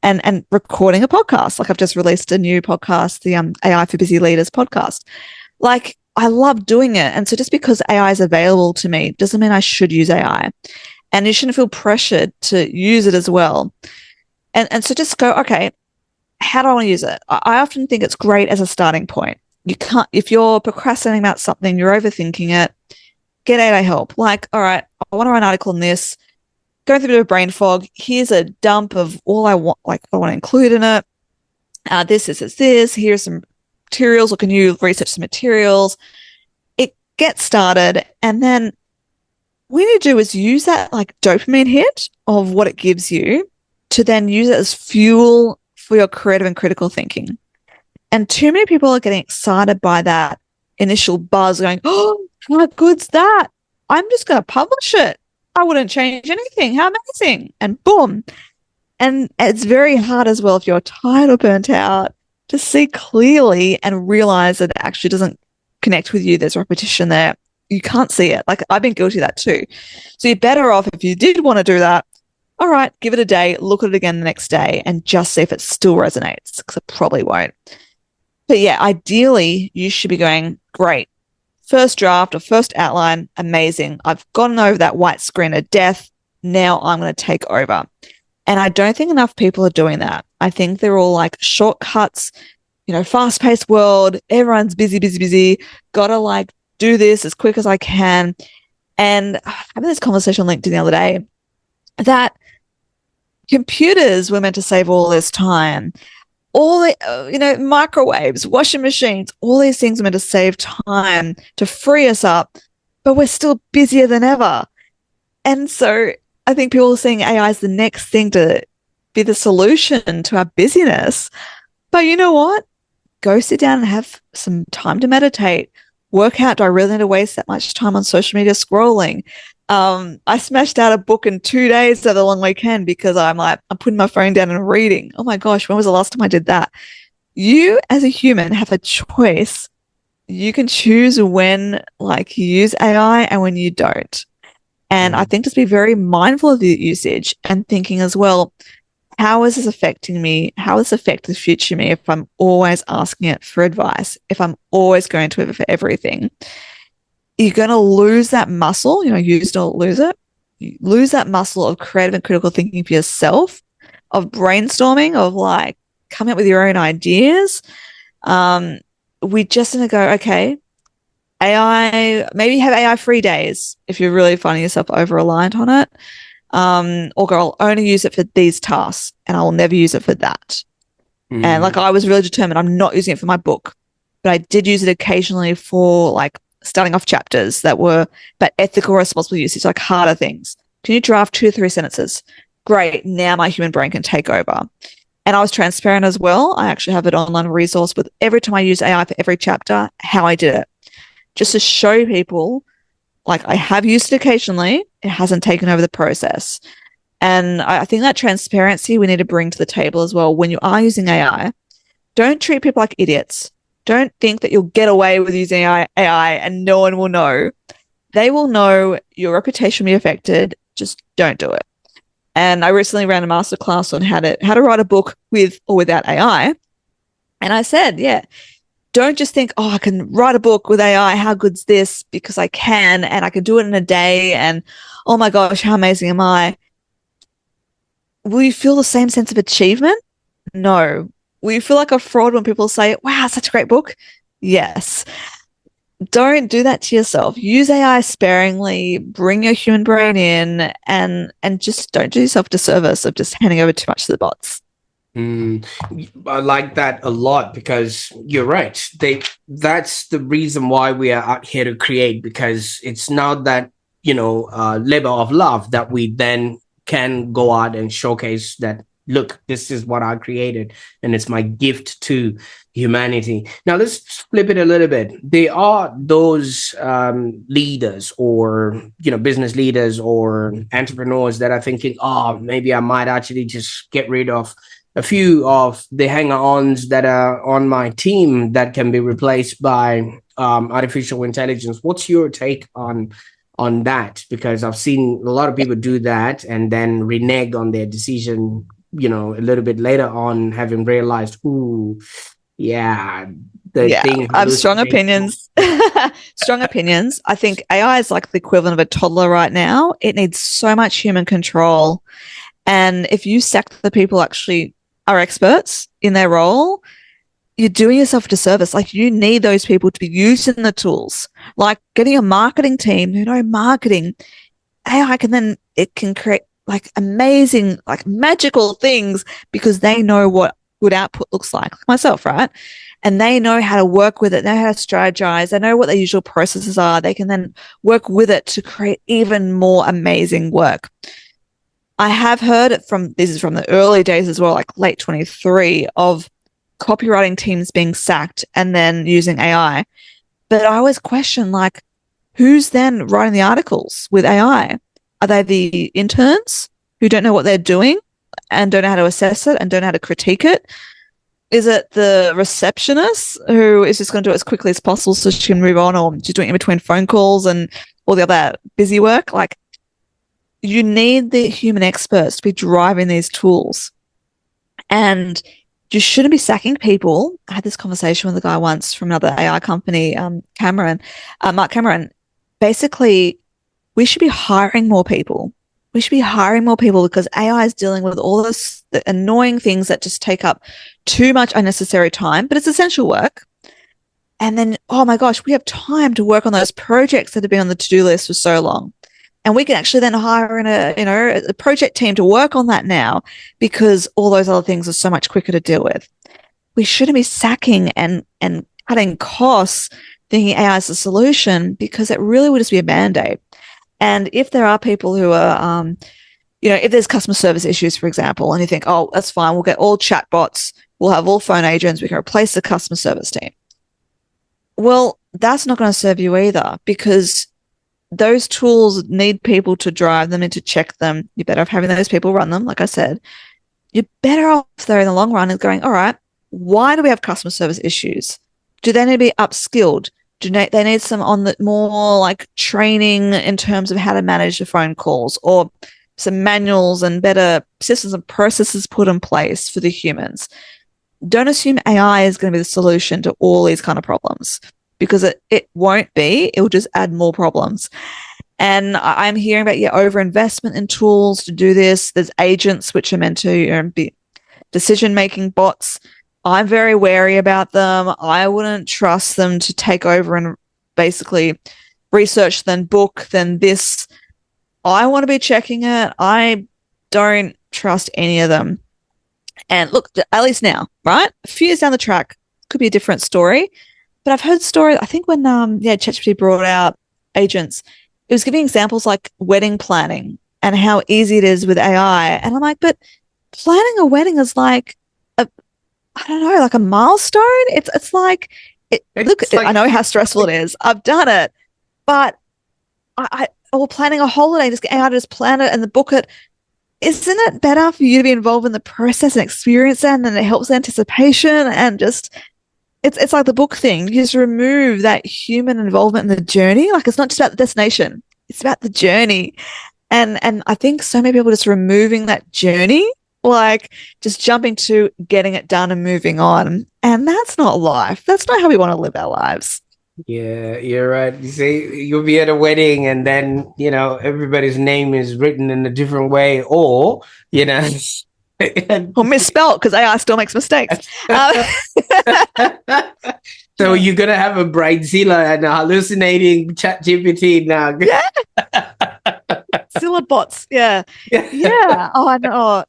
and recording a podcast. Like, I've just released a new podcast, the AI for Busy Leaders podcast. Like, I love doing it. And so just because AI is available to me doesn't mean I should use AI. And you shouldn't feel pressured to use it as well. And so just go, okay, how do I want to use it? I often think it's great as a starting point. You can't, if you're procrastinating about something, you're overthinking it, get AI help. Like, all right, I want to write an article on this, going through a bit of brain fog. Here's a dump of all I want, like, I want to include in it. This. Here's some materials, or can you research some materials? It gets started. And then what you do is use that like dopamine hit of what it gives you to then use it as fuel for your creative and critical thinking. And too many people are getting excited by that initial buzz, going, oh, how good's that? I'm just going to publish it. I wouldn't change anything. How amazing. And boom. And it's very hard as well, if you're tired or burnt out, to see clearly and realize that it actually doesn't connect with you. There's repetition there. You can't see it. Like, I've been guilty of that too. So you're better off, if you did want to do that, all right, give it a day, look at it again the next day, and just see if it still resonates, because it probably won't. But yeah, ideally, you should be going, great. First draft or first outline, amazing. I've gotten over that white screen of death. Now I'm going to take over. And I don't think enough people are doing that. I think they're all like shortcuts, fast paced world. Everyone's busy, busy, busy. Gotta like do this as quick as I can. And having this conversation on LinkedIn the other day that computers were meant to save all this time. All the, microwaves, washing machines, all these things are meant to save time to free us up, but we're still busier than ever. And so I think people are seeing AI as the next thing to be the solution to our busyness. But you know what? Go sit down and have some time to meditate. Work out, do I really need to waste that much time on social media scrolling? I smashed out a book in 2 days over the long weekend because I'm putting my phone down and reading. Oh my gosh, when was the last time I did that? You as a human have a choice. You can choose when you use AI and when you don't. And I think just be very mindful of the usage and thinking as well, how is this affecting me? How does this affect the future me if I'm always asking it for advice, if I'm always going to it for everything? You're going to lose that muscle, use it or lose it. You lose that muscle of creative and critical thinking for yourself, of brainstorming, of coming up with your own ideas. We just need to go, okay, AI, maybe have AI free days if you're really finding yourself over reliant on it. Or go, I'll only use it for these tasks and I'll never use it for that. And I was really determined, I'm not using it for my book, but I did use it occasionally for starting off chapters that were about ethical, responsible usage, harder things. Can you draft 2 or 3 sentences? Great. Now my human brain can take over. And I was transparent as well. I actually have an online resource with every time I use AI for every chapter, how I did it, just to show people, I have used it occasionally. It hasn't taken over the process. And I think that transparency we need to bring to the table as well. When you are using AI, don't treat people like idiots. Don't think that you'll get away with using AI and no one will know. They will know, your reputation will be affected. Just don't do it. And I recently ran a masterclass on how to write a book with or without AI. And I said, yeah, don't just think, oh, I can write a book with AI. How good's this? Because I can, and I can do it in a day. And oh my gosh, how amazing am I? Will you feel the same sense of achievement? No. Will you feel like a fraud when people say, wow, such a great book? Yes. Don't do that to yourself. Use AI sparingly, bring your human brain in, and just don't do yourself a disservice of just handing over too much to the bots. I like that a lot because you're right. That's the reason why we are out here to create, because it's not that, labor of love that we then can go out and showcase that, look, this is what I created and it's my gift to humanity. Now let's flip it a little bit. There are those leaders or business leaders or entrepreneurs that are thinking, oh, maybe I might actually just get rid of a few of the hanger-ons that are on my team that can be replaced by artificial intelligence. What's your take on that? Because I've seen a lot of people do that and then renege on their decision, a little bit later on, having realized, thing. I have strong opinions. Strong opinions. I think AI is the equivalent of a toddler right now. It needs so much human control. And if you sack the people actually are experts in their role, you're doing yourself a disservice. You need those people to be using the tools, getting a marketing team who know marketing. AI can create amazing, magical things because they know what good output looks like myself, right? And they know how to work with it, know how to strategize, they know what their usual processes are. They can then work with it to create even more amazing work. I have heard this is from the early days as well, late 23, of copywriting teams being sacked and then using AI. But I always question, who's then writing the articles with AI? Are they the interns who don't know what they're doing and don't know how to assess it and don't know how to critique it? Is it the receptionist who is just going to do it as quickly as possible so she can move on, or she's doing it in between phone calls and all the other busy work? You need the human experts to be driving these tools. And you shouldn't be sacking people. I had this conversation with a guy once from another AI company, Mark Cameron. Basically, we should be hiring more people. We should be hiring more people because AI is dealing with all the annoying things that just take up too much unnecessary time, but it's essential work. And then, oh my gosh, we have time to work on those projects that have been on the to-do list for so long. And we can actually then hire in a project team to work on that now because all those other things are so much quicker to deal with. We shouldn't be sacking and cutting costs thinking AI is the solution because it really would just be a band-aid. And if there are people who are, if there's customer service issues, for example, and you think, oh, that's fine, we'll get all chatbots, we'll have all phone agents, we can replace the customer service team. Well, that's not going to serve you either because those tools need people to drive them and to check them. You're better off having those people run them, like I said. You're better off, though, in the long run, is going, all right, why do we have customer service issues? Do they need to be upskilled? Do they need some on the more like training in terms of how to manage the phone calls or some manuals and better systems and processes put in place for the humans? Don't assume AI is going to be the solution to all these kind of problems because it won't be. It will just add more problems. And I'm hearing about overinvestment in tools to do this. There's agents which are meant to be decision-making bots. I'm very wary about them. I wouldn't trust them to take over and basically research, then book, then this. I want to be checking it. I don't trust any of them. And look, at least now, right? A few years down the track, could be a different story. But I've heard stories, I think when ChatGPT brought out agents, it was giving examples like wedding planning and how easy it is with AI. And I'm like, but planning a wedding is like like a milestone. It's like, I know how stressful it is. I've done it, but or planning a holiday, just get out, just plan it and then book it. Isn't it better for you to be involved in the process and experience it, and then it helps anticipation and just it's like the book thing. You just remove that human involvement in the journey. Like it's not just about the destination; it's about the journey. And I think so many people just removing that journey, like just jumping to getting it done and moving on. And that's not life. That's not how we want to live our lives. Yeah, you're right. You see, you'll be at a wedding and then, everybody's name is written in a different way or, or misspelled because AI still makes mistakes. So you're going to have a bridezilla and a hallucinating ChatGPT now. Yeah. Zilla bots. Yeah. Yeah. Oh, I know.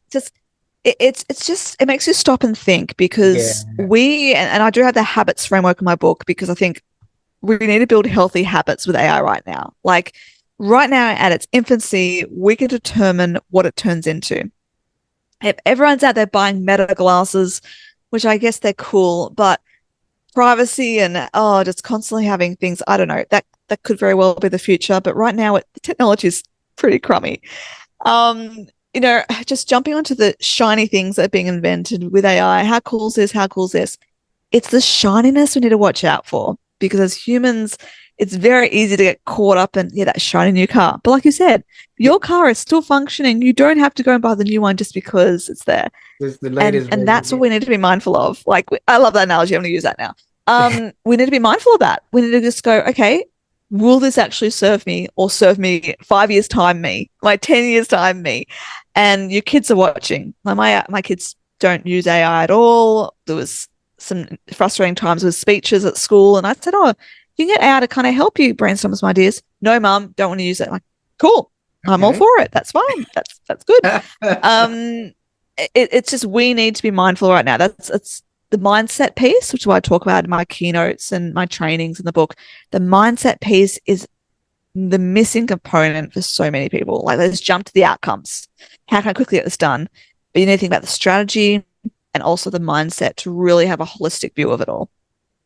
It makes you stop and think because and I do have the habits framework in my book because I think we need to build healthy habits with AI right now. Like right now at its infancy, we can determine what it turns into. If everyone's out there buying M.E.D.I.A glasses, which I guess they're cool, but privacy and just constantly having things, I don't know, that could very well be the future. But right now the technology is pretty crummy. Just jumping onto the shiny things that are being invented with AI. How cool is this? How cool is this? It's the shininess we need to watch out for. Because as humans, it's very easy to get caught up in that shiny new car. But like you said, your car is still functioning. You don't have to go and buy the new one just because it's there. It's the latest and that's what we need to be mindful of. Like I love that analogy. I'm going to use that now. We need to be mindful of that. We need to just go, okay, will this actually serve me or serve me 5 years time me, like 10 years time me? And your kids are watching. Like my kids don't use AI at all. There was some frustrating times with speeches at school. And I said, you can get AI to kind of help you brainstorm some ideas. No, Mum, don't want to use it. I'm like, cool. Okay. I'm all for it. That's fine. That's good. It's just, we need to be mindful right now. It's the mindset piece, which is what I talk about in my keynotes and my trainings in the book. The mindset piece is the missing component for so many people. Like, let's jump to the outcomes. How can I quickly get this done? But you need to think about the strategy and also the mindset to really have a holistic view of it all.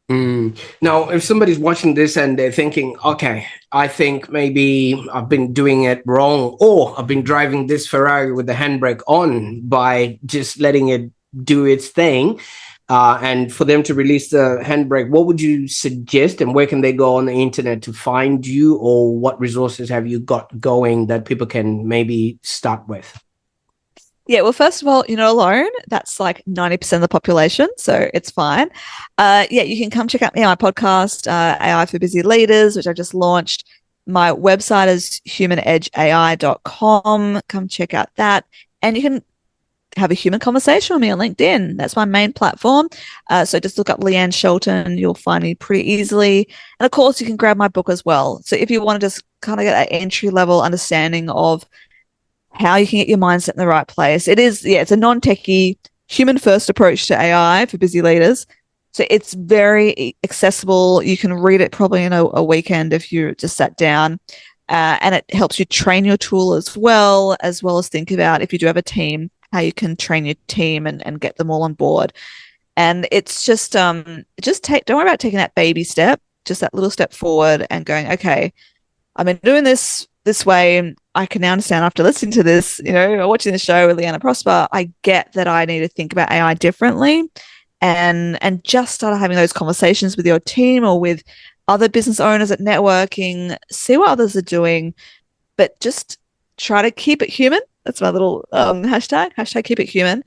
Now, if somebody's watching this and they're thinking, okay, I think maybe I've been doing it wrong, or I've been driving this Ferrari with the handbrake on by just letting it do its thing, and for them to release the handbrake, what would you suggest, and where can they go on the internet to find you, or what resources have you got going that people can maybe start with? Yeah, well, first of all, you're not alone. That's like 90% of the population, so it's fine. Yeah, you can come check out my podcast, AI for Busy Leaders, which I just launched. My website is humanedgeai.com. Come check out that. And you can have a human conversation with me on LinkedIn. That's my main platform. So just look up Leanne Shelton. You'll find me pretty easily. And of course, you can grab my book as well. So if you want to just kind of get an entry level understanding of how you can get your mindset in the right place. It is, yeah, it's a non-techie, human-first approach to AI for busy leaders. So it's very accessible. You can read it probably in a weekend if you just sat down. And it helps you train your tool as well as think about if you do have a team, how you can train your team and get them all on board. And it's just take, don't worry about taking that baby step, just that little step forward and going, okay, I've been doing this way. I can now understand after listening to this, watching the show with Leanne and Prosper, I get that I need to think about AI differently and just start having those conversations with your team or with other business owners at networking, see what others are doing, but just try to keep it human. That's my little hashtag keep it human.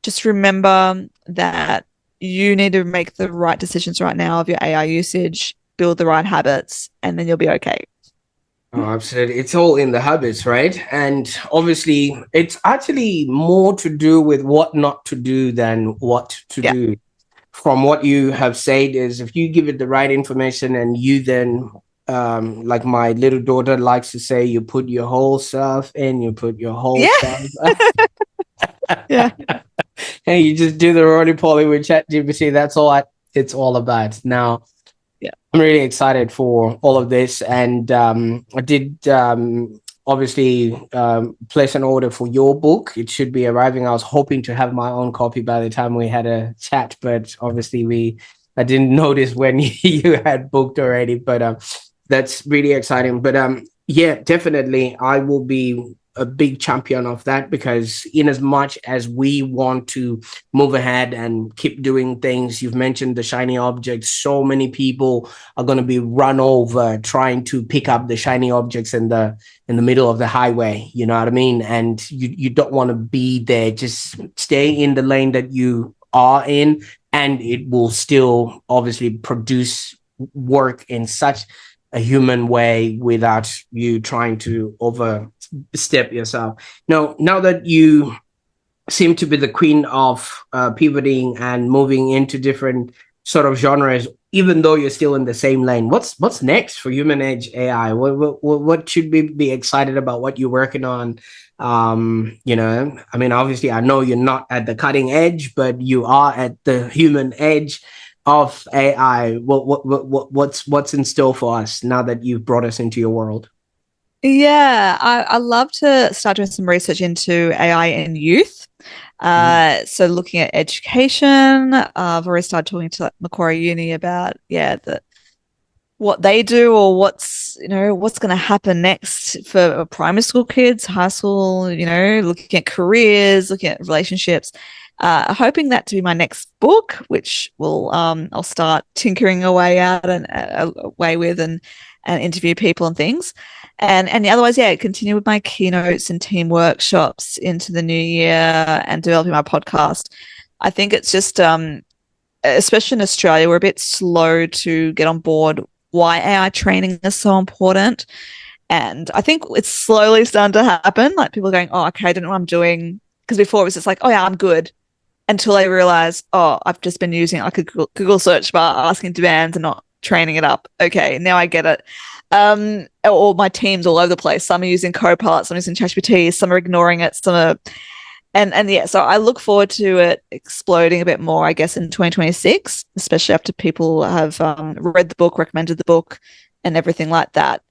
Just remember that you need to make the right decisions right now of your AI usage, build the right habits, and then you'll be okay. Oh, absolutely. It's all in the habits, right? And obviously, it's actually more to do with what not to do than what to Yeah. do. From what you have said is if you give it the right information and you then, like my little daughter likes to say, you put your whole self in, you put your whole Yeah. self. Yeah. And you just do the roly poly with ChatGPT. That's all it's all about. Now, Yeah. I'm really excited for all of this. And I did obviously place an order for your book. It should be arriving. I was hoping to have my own copy by the time we had a chat, but obviously I didn't notice when you had booked already. But that's really exciting. But yeah, definitely I will be a big champion of that, because in as much as we want to move ahead and keep doing things, you've mentioned the shiny objects. So many people are going to be run over trying to pick up the shiny objects in the middle of the highway. You know what I mean? And you don't want to be there. Just stay in the lane that you are in, and it will still obviously produce work in such a human way without you trying to overstep yourself. Now that you seem to be the queen of pivoting and moving into different sort of genres, even though you're still in the same lane, what's next for HumanEdge AI? What should we be excited about? What you're working on? I mean, obviously, I know you're not at the cutting edge, but you are at the human edge of AI. What's in store for us now that you've brought us into your world? Yeah, I love to start doing some research into AI in youth. So looking at education, I've already started talking to Macquarie Uni about what they do or what's going to happen next for primary school kids, high school. Looking at careers, looking at relationships. Hoping that to be my next book, which will I'll start tinkering away out and away with and interview people and things. And otherwise, yeah, continue with my keynotes and team workshops into the new year and developing my podcast. I think it's just, especially in Australia, we're a bit slow to get on board why AI training is so important. And I think it's slowly starting to happen. Like people are going, oh, okay, I don't know what I'm doing. Because before it was just like, oh, yeah, I'm good. Until they realize, oh, I've just been using like a Google search bar, asking demands and not training it up. Okay, now I get it. Or my team's all over the place. Some are using Copilot, some are using ChatGPT, some are ignoring it, some are, and yeah. So I look forward to it exploding a bit more, I guess, in 2026, especially after people have read the book, recommended the book, and everything like that.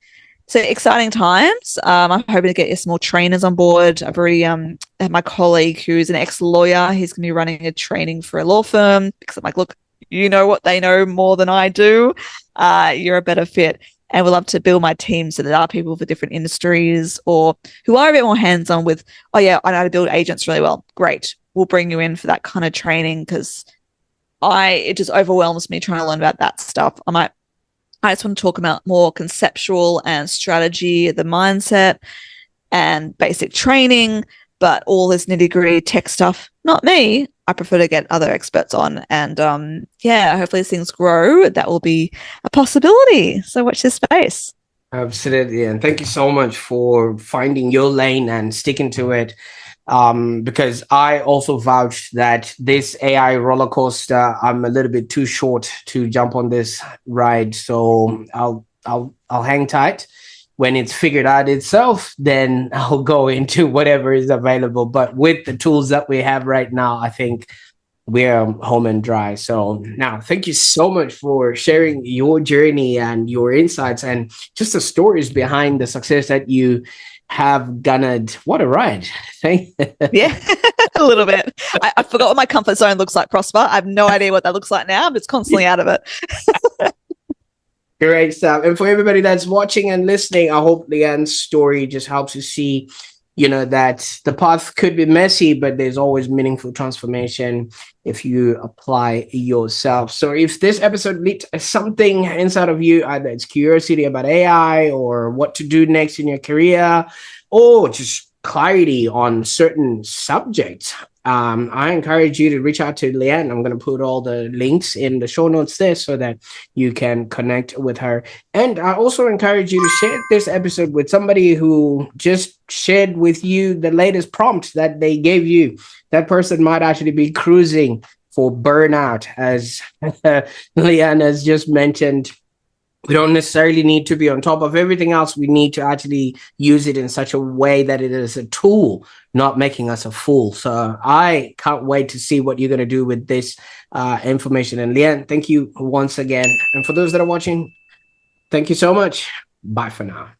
So exciting times. I'm hoping to get some more trainers on board. I've already had my colleague who's an ex-lawyer. He's going to be running a training for a law firm because I'm like, look, you know what they know more than I do. You're a better fit. And we'd love to build my team so there are people for different industries or who are a bit more hands-on with, oh yeah, I know how to build agents really well. Great. We'll bring you in for that kind of training because it just overwhelms me trying to learn about that stuff. I just want to talk about more conceptual and strategy, the mindset and basic training. but all this nitty-gritty tech stuff, not me. I prefer to get other experts on. And hopefully as things grow, that will be a possibility. So watch this space. Absolutely. And thank you so much for finding your lane and sticking to it. Because I also vouch that this AI roller coaster, I'm a little bit too short to jump on this ride. So I'll hang tight. When it's figured out itself, then I'll go into whatever is available. But with the tools that we have right now, I think we're home and dry. So now, thank you so much for sharing your journey and your insights and just the stories behind the success that you have garnered. What a ride. Yeah, a little bit. I forgot what my comfort zone looks like, Prosper. I have no idea what that looks like now. I'm just constantly out of it. Great stuff. And for everybody that's watching and listening, I hope Leanne's story just helps you see, that the path could be messy, but there's always meaningful transformation if you apply yourself. So if this episode lit something inside of you, either it's curiosity about AI or what to do next in your career, or just clarity on certain subjects, I encourage you to reach out to Leanne. I'm going to put all the links in the show notes there so that you can connect with her. And I also encourage you to share this episode with somebody who just shared with you the latest prompt that they gave you. That person might actually be cruising for burnout, as Leanne has just mentioned. We don't necessarily need to be on top of everything else. We need to actually use it in such a way that it is a tool, not making us a fool. So I can't wait to see what you're going to do with this information. And Leanne, thank you once again. And for those that are watching, thank you so much. Bye for now.